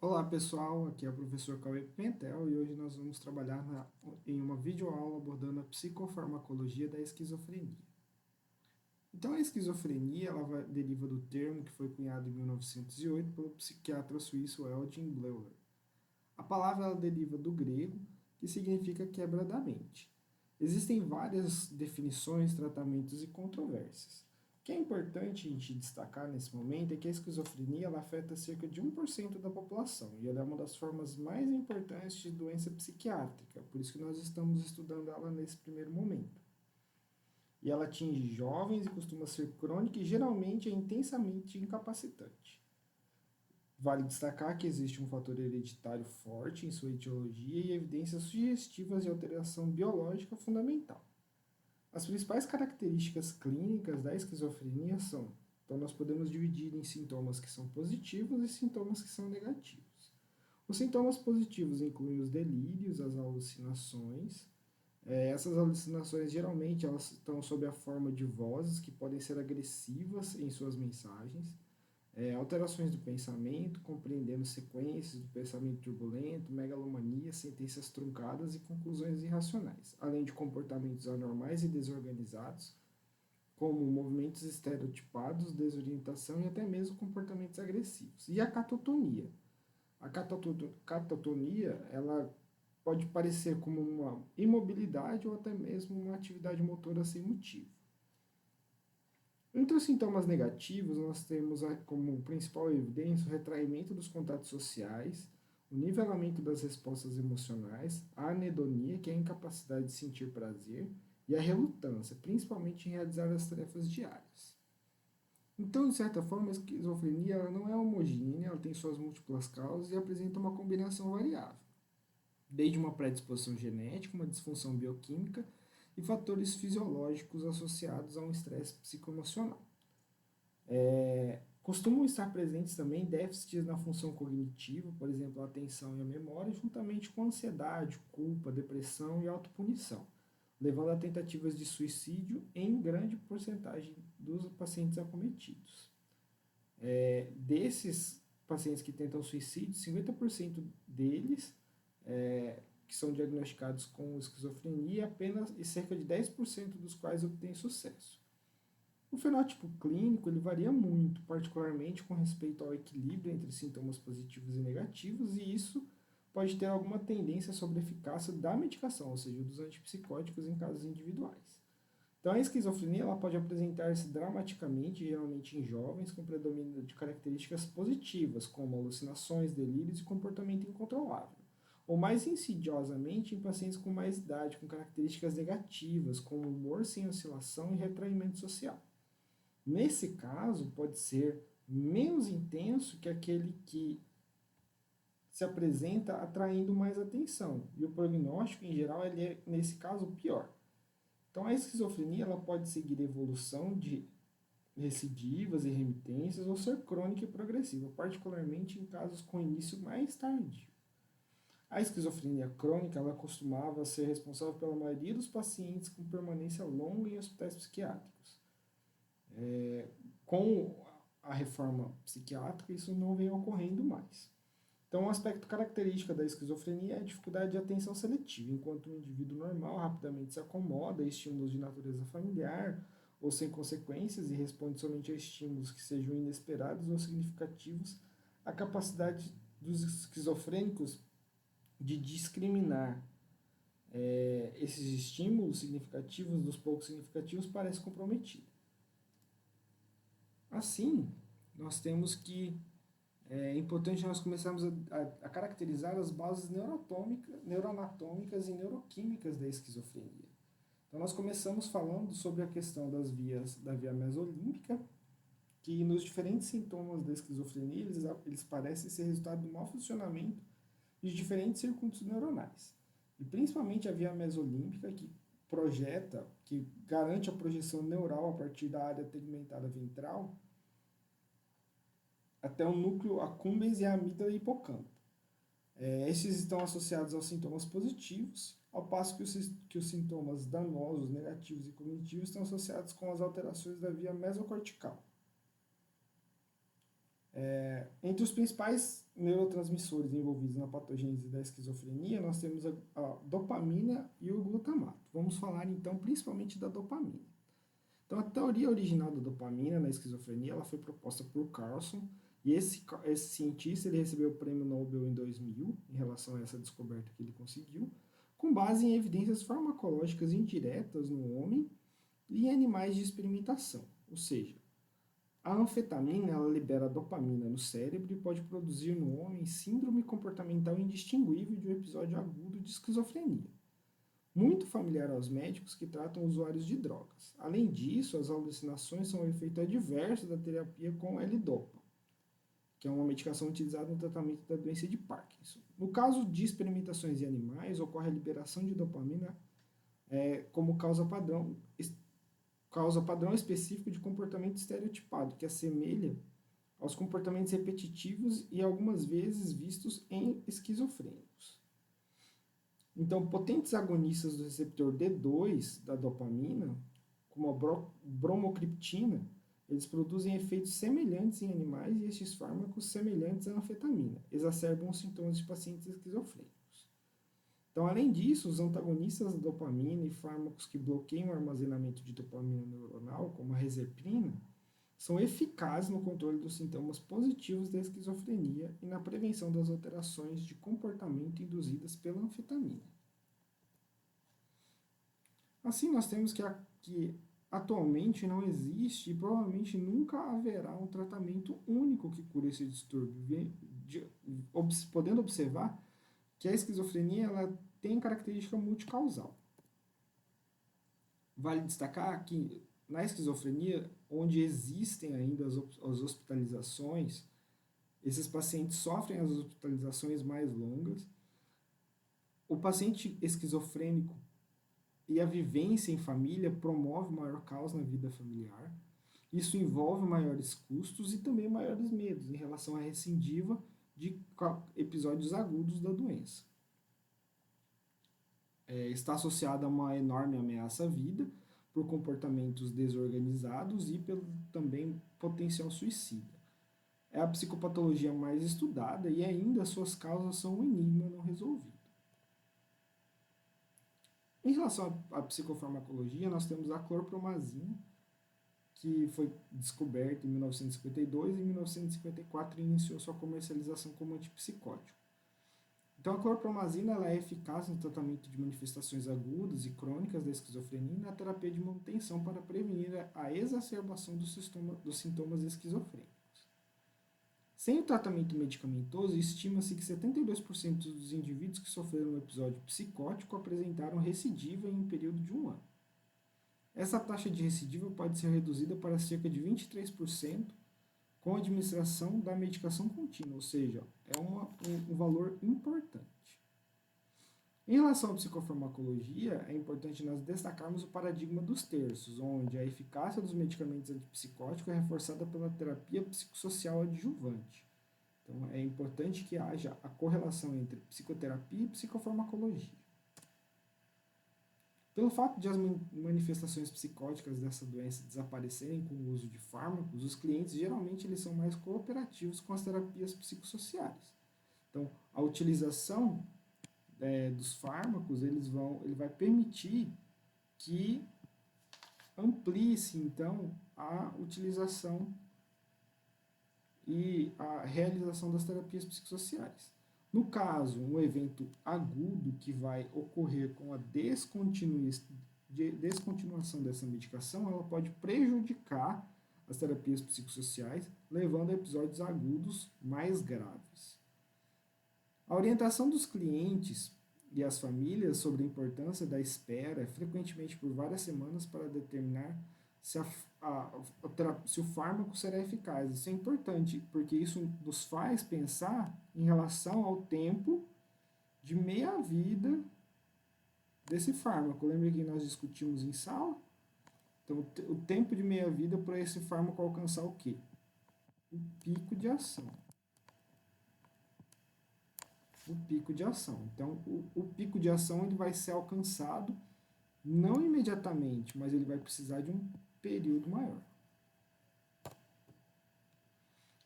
Olá pessoal, aqui é o professor Cauê Pimentel e hoje nós vamos trabalhar em uma videoaula abordando a psicofarmacologia da esquizofrenia. Então a esquizofrenia deriva do termo que foi cunhado em 1908 pelo psiquiatra suíço Eugen Bleuler. A palavra ela deriva do grego, que significa quebra da mente. Existem várias definições, tratamentos e controvérsias. O que é importante a gente destacar nesse momento é que a esquizofrenia ela afeta cerca de 1% da população e ela é uma das formas mais importantes de doença psiquiátrica, por isso que nós estamos estudando ela nesse primeiro momento. E ela atinge jovens e costuma ser crônica e geralmente é intensamente incapacitante. Vale destacar que existe um fator hereditário forte em sua etiologia e evidências sugestivas de alteração biológica fundamental. As principais características clínicas da esquizofrenia são, então nós podemos dividir em sintomas que são positivos e sintomas que são negativos. Os sintomas positivos incluem os delírios, as alucinações. Essas alucinações geralmente elas estão sob a forma de vozes que podem ser agressivas em suas mensagens, alterações do pensamento, compreendendo sequências do pensamento turbulento, megalomania, sentenças truncadas e conclusões irracionais, além de comportamentos anormais e desorganizados, como movimentos estereotipados, desorientação e até mesmo comportamentos agressivos. E a catatonia. A catatonia, ela pode parecer como uma imobilidade ou até mesmo uma atividade motora sem motivo. Entre os sintomas negativos, nós temos como principal evidência o retraimento dos contatos sociais, o nivelamento das respostas emocionais, a anedonia, que é a incapacidade de sentir prazer, e a relutância, principalmente em realizar as tarefas diárias. Então, de certa forma, a esquizofrenia ela não é homogênea, ela tem suas múltiplas causas e apresenta uma combinação variável, desde uma predisposição genética, uma disfunção bioquímica e fatores fisiológicos associados a um estresse psicoemocional. Costumam estar presentes também déficits na função cognitiva, por exemplo, a atenção e a memória, juntamente com ansiedade, culpa, depressão e autopunição, levando a tentativas de suicídio em grande porcentagem dos pacientes acometidos. Desses pacientes que tentam suicídio, 50% deles que são diagnosticados com esquizofrenia e cerca de 10% dos quais obtêm sucesso. O fenótipo clínico ele varia muito, particularmente com respeito ao equilíbrio entre sintomas positivos e negativos, e isso pode ter alguma tendência sobre a eficácia da medicação, ou seja, dos antipsicóticos em casos individuais. Então, a esquizofrenia ela pode apresentar-se dramaticamente, geralmente em jovens, com predomínio de características positivas, como alucinações, delírios e comportamento incontrolável, ou mais insidiosamente em pacientes com mais idade, com características negativas, como humor sem oscilação e retraimento social. Nesse caso, pode ser menos intenso que aquele que se apresenta atraindo mais atenção. E o prognóstico, em geral, ele é, nesse caso, pior. Então, a esquizofrenia ela pode seguir evolução de recidivas e remitências ou ser crônica e progressiva, particularmente em casos com início mais tardio. A esquizofrenia crônica ela costumava ser responsável pela maioria dos pacientes com permanência longa em hospitais psiquiátricos. Com a reforma psiquiátrica, isso não vem ocorrendo mais. Então, um aspecto característico da esquizofrenia é a dificuldade de atenção seletiva, enquanto o indivíduo normal rapidamente se acomoda a estímulos de natureza familiar ou sem consequências e responde somente a estímulos que sejam inesperados ou significativos, a capacidade dos esquizofrênicos de discriminar esses estímulos significativos dos poucos significativos parece comprometida. Assim, nós temos que é importante nós começarmos a caracterizar as bases neuroanatômicas e neuroquímicas da esquizofrenia. Então, nós começamos falando sobre a questão da via mesolímbica, que nos diferentes sintomas da esquizofrenia, eles parecem ser resultado do mau funcionamento de diferentes circuitos neuronais. E principalmente a via mesolímbica, que garante a projeção neural a partir da área tegmentada ventral, até o núcleo accumbens e a amígdala e hipocampo. Esses estão associados aos sintomas positivos, ao passo que os sintomas danosos, negativos e cognitivos estão associados com as alterações da via mesocortical. Entre os principais neurotransmissores envolvidos na patogênese da esquizofrenia, nós temos a dopamina e o glutamato. Vamos falar então principalmente da dopamina. Então, a teoria original da dopamina na esquizofrenia ela foi proposta por Carlson, e esse cientista ele recebeu o prêmio Nobel em 2000, em relação a essa descoberta que ele conseguiu, com base em evidências farmacológicas indiretas no homem e em animais de experimentação. Ou seja, a anfetamina ela libera dopamina no cérebro e pode produzir no homem síndrome comportamental indistinguível de um episódio agudo de esquizofrenia, muito familiar aos médicos que tratam usuários de drogas. Além disso, as alucinações são um efeito adverso da terapia com L-Dopa, que é uma medicação utilizada no tratamento da doença de Parkinson. No caso de experimentações em animais, ocorre a liberação de dopamina como causa padrão específico de comportamento estereotipado, que assemelha aos comportamentos repetitivos e algumas vezes vistos em esquizofrênicos. Então, potentes agonistas do receptor D2 da dopamina, como a bromocriptina, eles produzem efeitos semelhantes em animais e estes fármacos, semelhantes à anfetamina, exacerbam os sintomas de pacientes esquizofrênicos. Então, além disso, os antagonistas da dopamina e fármacos que bloqueiam o armazenamento de dopamina neuronal, como a reserpina, são eficazes no controle dos sintomas positivos da esquizofrenia e na prevenção das alterações de comportamento induzidas pela anfetamina. Assim, nós temos que atualmente não existe e provavelmente nunca haverá um tratamento único que cure esse distúrbio, podendo observar que a esquizofrenia ela tem característica multicausal. Vale destacar que na esquizofrenia, onde existem ainda as hospitalizações, esses pacientes sofrem as hospitalizações mais longas. O paciente esquizofrênico e a vivência em família promove maior caos na vida familiar. Isso envolve maiores custos e também maiores medos em relação à recidiva de episódios agudos da doença. Está associada a uma enorme ameaça à vida por comportamentos desorganizados e pelo também potencial suicida. É a psicopatologia mais estudada e ainda suas causas são um enigma não resolvido. Em relação à psicofarmacologia, nós temos a clorpromazina, que foi descoberta em 1952 e em 1954 iniciou sua comercialização como antipsicótico. Então, a clorpromazina ela é eficaz no tratamento de manifestações agudas e crônicas da esquizofrenia e na terapia de manutenção para prevenir a exacerbação dos sintomas esquizofrênicos. Sem o tratamento medicamentoso, estima-se que 72% dos indivíduos que sofreram um episódio psicótico apresentaram recidiva em um período de 1 ano. Essa taxa de recidiva pode ser reduzida para cerca de 23% com a administração da medicação contínua, ou seja, é um valor importante. Em relação à psicofarmacologia, é importante nós destacarmos o paradigma dos terços, onde a eficácia dos medicamentos antipsicóticos é reforçada pela terapia psicossocial adjuvante. Então, é importante que haja a correlação entre psicoterapia e psicofarmacologia. Pelo fato de as manifestações psicóticas dessa doença desaparecerem com o uso de fármacos, os clientes geralmente eles são mais cooperativos com as terapias psicossociais. Então, a utilização dos fármacos ele vai permitir que amplie-se, então, a utilização e a realização das terapias psicossociais. No caso, um evento agudo que vai ocorrer com a descontinuação dessa medicação, ela pode prejudicar as terapias psicossociais, levando a episódios agudos mais graves. A orientação dos clientes e as famílias sobre a importância da espera, frequentemente por várias semanas, para determinar se o fármaco será eficaz. Isso é importante, porque isso nos faz pensar em relação ao tempo de meia-vida desse fármaco. Lembra que nós discutimos em sala? Então, o tempo de meia-vida para esse fármaco alcançar o quê? O pico de ação. O pico de ação. Então, o pico de ação ele vai ser alcançado não imediatamente, mas ele vai precisar de um período maior.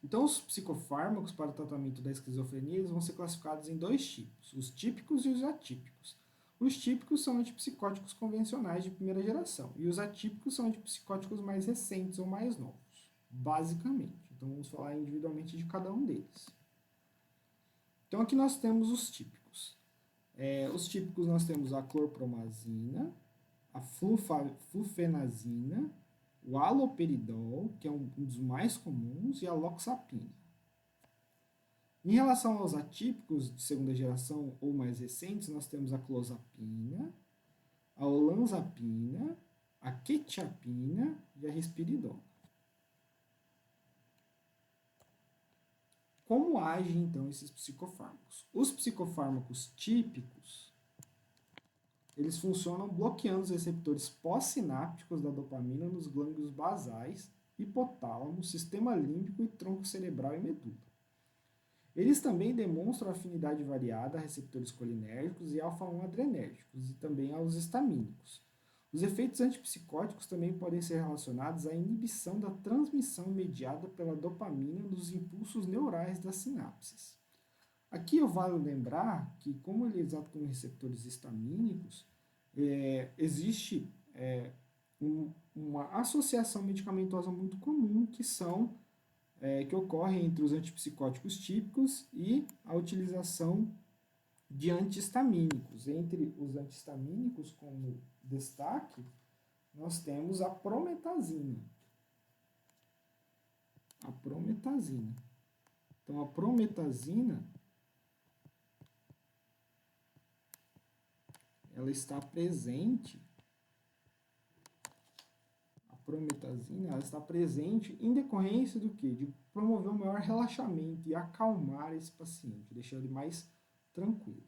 Então, os psicofármacos para o tratamento da esquizofrenia eles vão ser classificados em dois tipos, os típicos e os atípicos. Os típicos são antipsicóticos convencionais de primeira geração e os atípicos são antipsicóticos mais recentes ou mais novos, basicamente. Então, vamos falar individualmente de cada um deles. Então, aqui nós temos os típicos. Os típicos nós temos a clorpromazina, a flufenazina, o haloperidol, que é um dos mais comuns, e a loxapina. Em relação aos atípicos de segunda geração ou mais recentes, nós temos a clozapina, a olanzapina, a quetiapina e a risperidona. Como agem, então, esses psicofármacos? Os psicofármacos típicos, eles funcionam bloqueando os receptores pós-sinápticos da dopamina nos gânglios basais, hipotálamo, sistema límbico e tronco cerebral e medula. Eles também demonstram afinidade variada a receptores colinérgicos e alfa-1 adrenérgicos e também aos histamínicos. Os efeitos antipsicóticos também podem ser relacionados à inibição da transmissão mediada pela dopamina dos impulsos neurais das sinapses. Aqui eu vale lembrar que, como eles atuam em receptores histamínicos, existe uma associação medicamentosa muito comum que ocorre entre os antipsicóticos típicos e a utilização de antihistamínicos. Entre os antihistamínicos, como destaque, nós temos a prometazina. Então, a prometazina, ela está presente. Ela está presente em decorrência do quê? De promover um maior relaxamento e acalmar esse paciente, deixando ele mais tranquilo.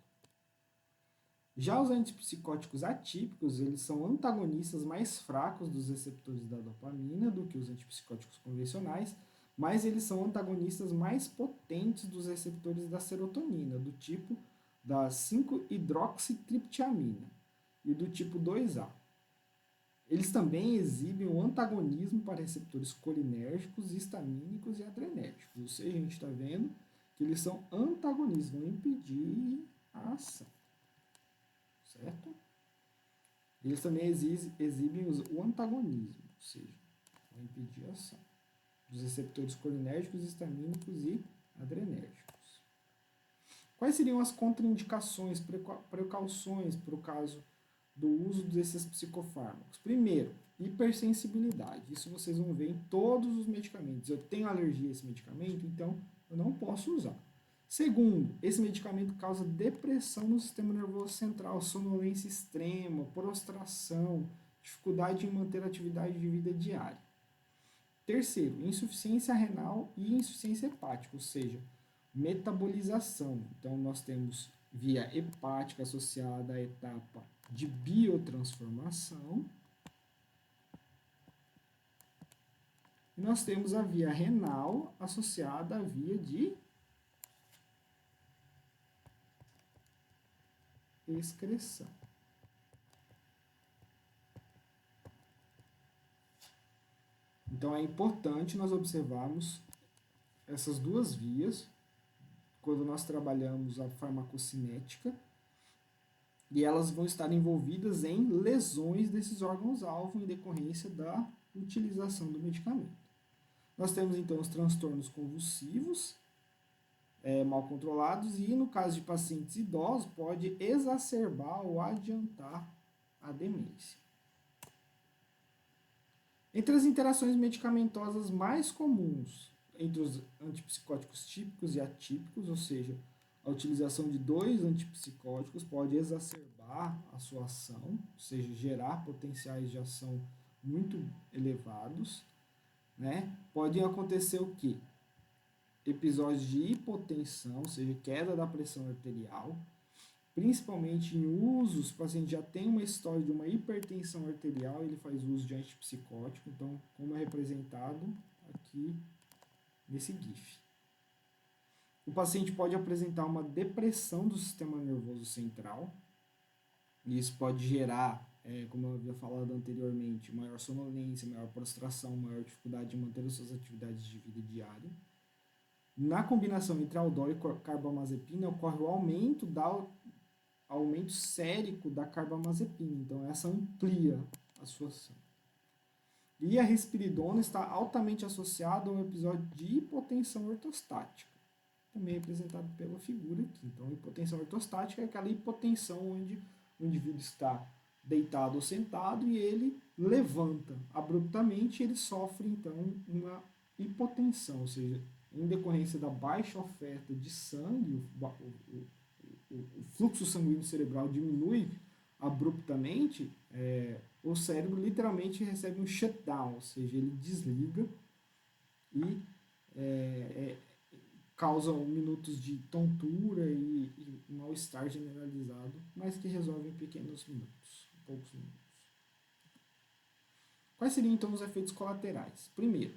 Já os antipsicóticos atípicos, eles são antagonistas mais fracos dos receptores da dopamina do que os antipsicóticos convencionais, mas eles são antagonistas mais potentes dos receptores da serotonina, do tipo da 5-hidroxitriptiamina e do tipo 2A. Eles também exibem o antagonismo para receptores colinérgicos, histamínicos e adrenérgicos. Ou seja, a gente está vendo que eles são antagonistas, vão impedir a ação. Certo? Eles também exibem o antagonismo, ou seja, vão impedir a ação dos receptores colinérgicos, histamínicos e adrenérgicos. Quais seriam as contraindicações, precauções para o caso do uso desses psicofármacos? Primeiro, hipersensibilidade. Isso vocês vão ver em todos os medicamentos. Eu tenho alergia a esse medicamento, então eu não posso usar. Segundo, esse medicamento causa depressão no sistema nervoso central, sonolência extrema, prostração, dificuldade em manter a atividade de vida diária. Terceiro, insuficiência renal e insuficiência hepática, ou seja, metabolização. Então, nós temos via hepática associada à etapa de biotransformação. E nós temos a via renal associada à via de excreção. Então é importante nós observarmos essas duas vias quando nós trabalhamos a farmacocinética e elas vão estar envolvidas em lesões desses órgãos-alvo em decorrência da utilização do medicamento. Nós temos então os transtornos convulsivos, mal controlados, e no caso de pacientes idosos pode exacerbar ou adiantar a demência. Entre as interações medicamentosas mais comuns entre os antipsicóticos típicos e atípicos, ou seja, a utilização de dois antipsicóticos pode exacerbar a sua ação, ou seja, gerar potenciais de ação muito elevados, né? Pode acontecer o quê? Episódios de hipotensão, ou seja, queda da pressão arterial, principalmente em usos, o paciente já tem uma história de uma hipertensão arterial, ele faz uso de antipsicótico, então, como é representado aqui nesse GIF. O paciente pode apresentar uma depressão do sistema nervoso central, e isso pode gerar, como eu havia falado anteriormente, maior sonolência, maior prostração, maior dificuldade de manter as suas atividades de vida diária. Na combinação entre aldol e carbamazepina ocorre o aumento sérico da carbamazepina, então essa amplia a sua ação. E a risperidona está altamente associada a um episódio de hipotensão ortostática, também representado pela figura aqui. Então, hipotensão ortostática é aquela hipotensão onde o indivíduo está deitado ou sentado e ele levanta abruptamente e ele sofre, então, uma hipotensão, ou seja, em decorrência da baixa oferta de sangue, o fluxo sanguíneo cerebral diminui abruptamente, o cérebro literalmente recebe um shutdown, ou seja, ele desliga e causa minutos de tontura e mal-estar generalizado, mas que resolve em pequenos minutos, poucos minutos. Quais seriam então os efeitos colaterais? Primeiro,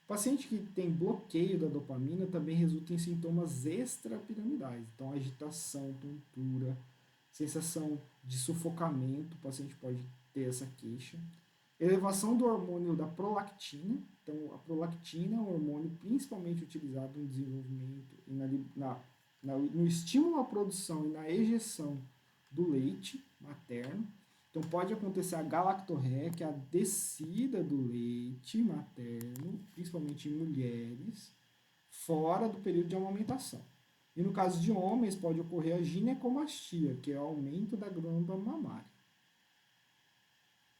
o paciente que tem bloqueio da dopamina também resulta em sintomas extrapiramidais, então agitação, tontura, sensação de sufocamento, o paciente pode ter essa queixa. Elevação do hormônio da prolactina, então a prolactina é um hormônio principalmente utilizado no desenvolvimento e no estímulo à produção e na ejeção do leite materno. Então pode acontecer a galactorreia, que é a descida do leite materno, principalmente em mulheres, fora do período de amamentação. E no caso de homens pode ocorrer a ginecomastia, que é o aumento da glândula mamária.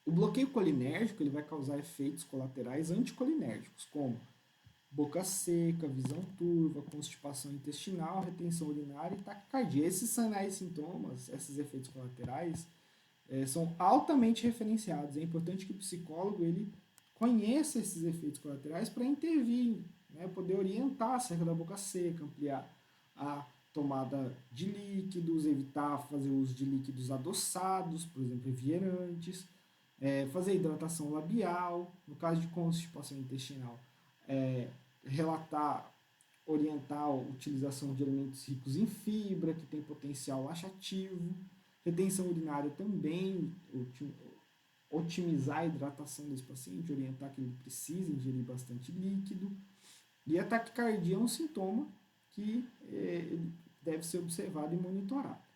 O bloqueio colinérgico ele vai causar efeitos colaterais anticolinérgicos, como boca seca, visão turva, constipação intestinal, retenção urinária e taquicardia. Esses sinais e sintomas, esses efeitos colaterais, são altamente referenciados. É importante que o psicólogo ele conheça esses efeitos colaterais para intervir, né, poder orientar acerca da boca seca, ampliar a tomada de líquidos, evitar fazer uso de líquidos adoçados, por exemplo, refrigerantes, fazer hidratação labial, no caso de constipação intestinal, orientar a utilização de alimentos ricos em fibra, que tem potencial laxativo, retenção urinária também, otimizar a hidratação desse paciente, orientar que ele precisa ingerir bastante líquido. E a taquicardia é um sintoma que deve ser observado e monitorado.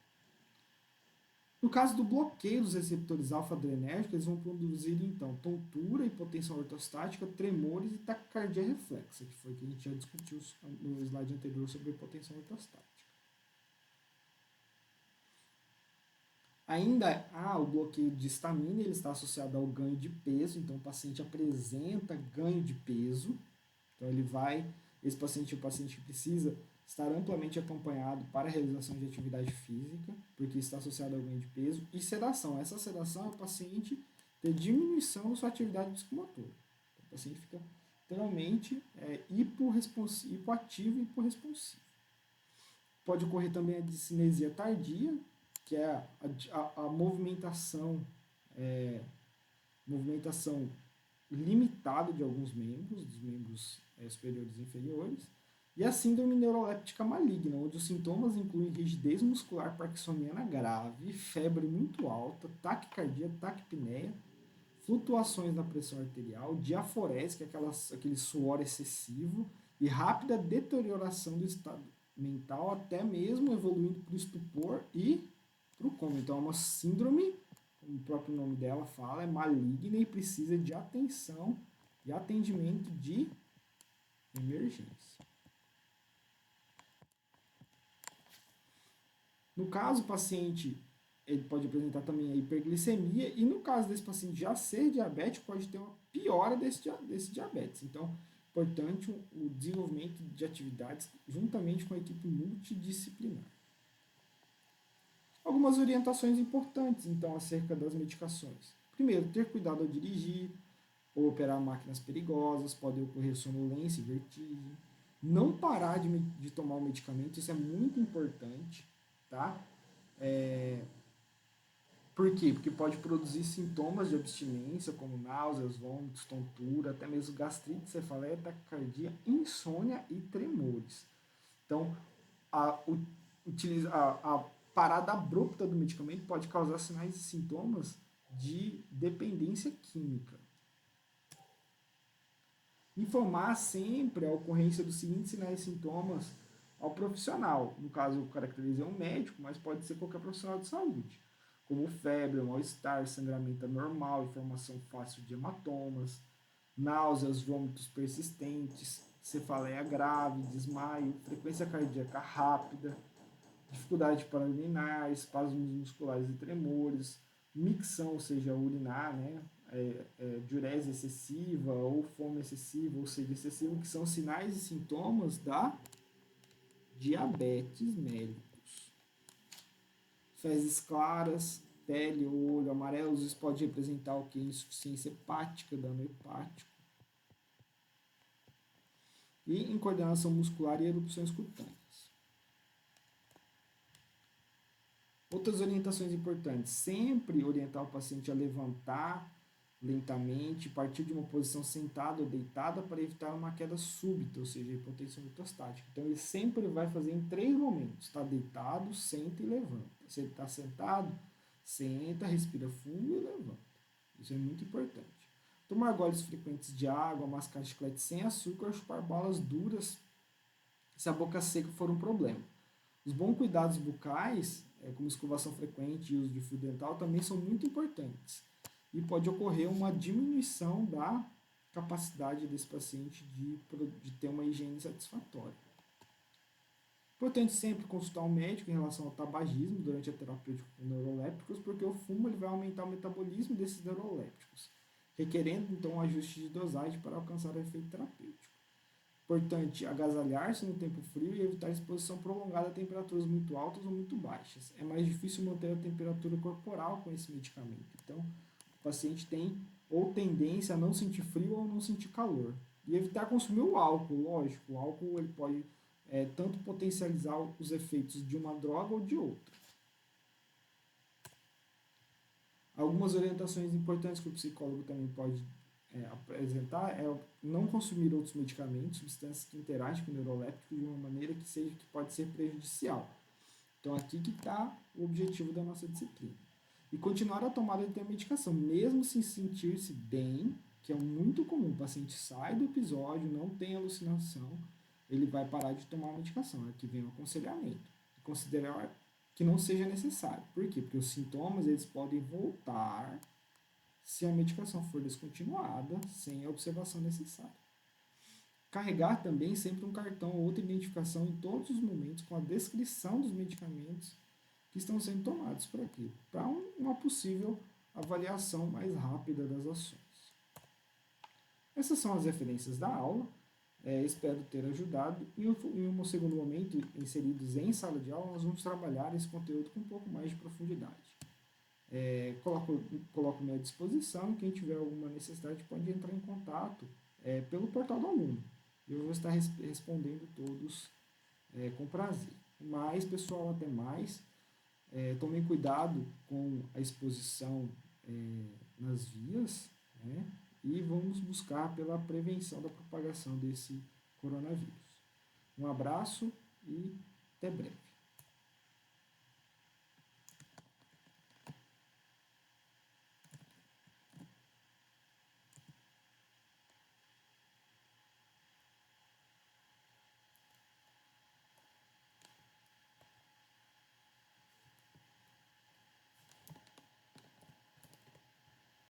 No caso do bloqueio dos receptores alfa-adrenérgicos, eles vão produzir, então, tontura, hipotensão ortostática, tremores e taquicardia reflexa, que foi o que a gente já discutiu no slide anterior sobre hipotensão ortostática. Ainda há o bloqueio de histamina, ele está associado ao ganho de peso, então o paciente apresenta ganho de peso, então esse paciente é o paciente que precisa estar amplamente acompanhado para a realização de atividade física, porque está associado ao ganho de peso, e sedação. Essa sedação é o paciente ter diminuição da sua atividade psicomotora. Então, o paciente fica literalmente hipoativo e hiporresponsivo. Pode ocorrer também a discinesia tardia, que é a movimentação limitada de alguns membros, dos membros superiores e inferiores, e a síndrome neuroléptica maligna, onde os sintomas incluem rigidez muscular parkinsoniana grave, febre muito alta, taquicardia, taquipneia, flutuações na pressão arterial, diaforese, que é aquele suor excessivo, e rápida deterioração do estado mental, até mesmo evoluindo para o estupor e para o coma. Então é uma síndrome, como o próprio nome dela fala, é maligna e precisa de atenção e atendimento de emergência. No caso, o paciente ele pode apresentar também a hiperglicemia e no caso desse paciente já ser diabético, pode ter uma piora desse diabetes. Então, importante o desenvolvimento de atividades juntamente com a equipe multidisciplinar. Algumas orientações importantes, então, acerca das medicações. Primeiro, ter cuidado ao dirigir ou operar máquinas perigosas, pode ocorrer sonolência e vertigem. Não parar de tomar o medicamento, isso é muito importante, tá? Por quê? Porque pode produzir sintomas de abstinência, como náuseas, vômitos, tontura, até mesmo gastrite, cefaleia, taquicardia, insônia e tremores. Então, a parada abrupta do medicamento pode causar sinais e sintomas de dependência química. Informar sempre a ocorrência dos seguintes sinais e sintomas ao profissional. No caso, caracteriza um médico, mas pode ser qualquer profissional de saúde, como febre, mal-estar, sangramento anormal, informação fácil de hematomas, náuseas, vômitos persistentes, cefaleia grave, desmaio, frequência cardíaca rápida, dificuldade para urinar, espasmos musculares e tremores, micção, ou seja, urinar, né? Diurese excessiva ou fome excessiva ou sede excessiva, que são sinais e sintomas da diabetes mellitus. Fezes claras, pele ou olho amarelos, isso pode representar o que? Insuficiência hepática, dano hepático. E incoordenação muscular e erupções cutâneas. Outras orientações importantes, sempre orientar o paciente a levantar lentamente, partir de uma posição sentada ou deitada para evitar uma queda súbita, ou seja, hipotensão ortostática. Então, ele sempre vai fazer em 3 momentos. Está deitado, senta e levanta. Se ele está sentado, senta, respira fundo e levanta. Isso é muito importante. Tomar goles frequentes de água, mascar chiclete sem açúcar, chupar balas duras se a boca seca for um problema. Os bons cuidados bucais, como escovação frequente e uso de fio dental, também são muito importantes. E pode ocorrer uma diminuição da capacidade desse paciente de ter uma higiene satisfatória. Importante sempre consultar um médico em relação ao tabagismo durante a terapêutica com neurolépticos, porque o fumo ele vai aumentar o metabolismo desses neurolépticos, requerendo então um ajuste de dosagem para alcançar o efeito terapêutico. Importante agasalhar-se no tempo frio e evitar exposição prolongada a temperaturas muito altas ou muito baixas. É mais difícil manter a temperatura corporal com esse medicamento. Então, o paciente tem ou tendência a não sentir frio ou não sentir calor. E evitar consumir o álcool, lógico. O álcool ele pode tanto potencializar os efeitos de uma droga ou de outra. Algumas orientações importantes que o psicólogo também pode apresentar é não consumir outros medicamentos, substâncias que interagem com o neuroléptico de uma maneira que pode ser prejudicial. Então, aqui que está o objetivo da nossa disciplina. E continuar a tomada de medicação, mesmo sem sentir-se bem, que é muito comum. O paciente sai do episódio, não tem alucinação, ele vai parar de tomar a medicação. Aqui vem o aconselhamento. Considerar que não seja necessário. Por quê? Porque os sintomas eles podem voltar se a medicação for descontinuada sem a observação necessária. Carregar também sempre um cartão ou outra identificação em todos os momentos com a descrição dos medicamentos que estão sendo tomados por aqui, para uma possível avaliação mais rápida das ações. Essas são as referências da aula. Espero ter ajudado. Em um segundo momento, inseridos em sala de aula, nós vamos trabalhar esse conteúdo com um pouco mais de profundidade. Coloco à minha disposição. Quem tiver alguma necessidade pode entrar em contato pelo portal do aluno. Eu vou estar respondendo todos com prazer. Mas, pessoal, até mais. Tomem cuidado com a exposição nas vias, né? E vamos buscar pela prevenção da propagação desse coronavírus. Um abraço e até breve.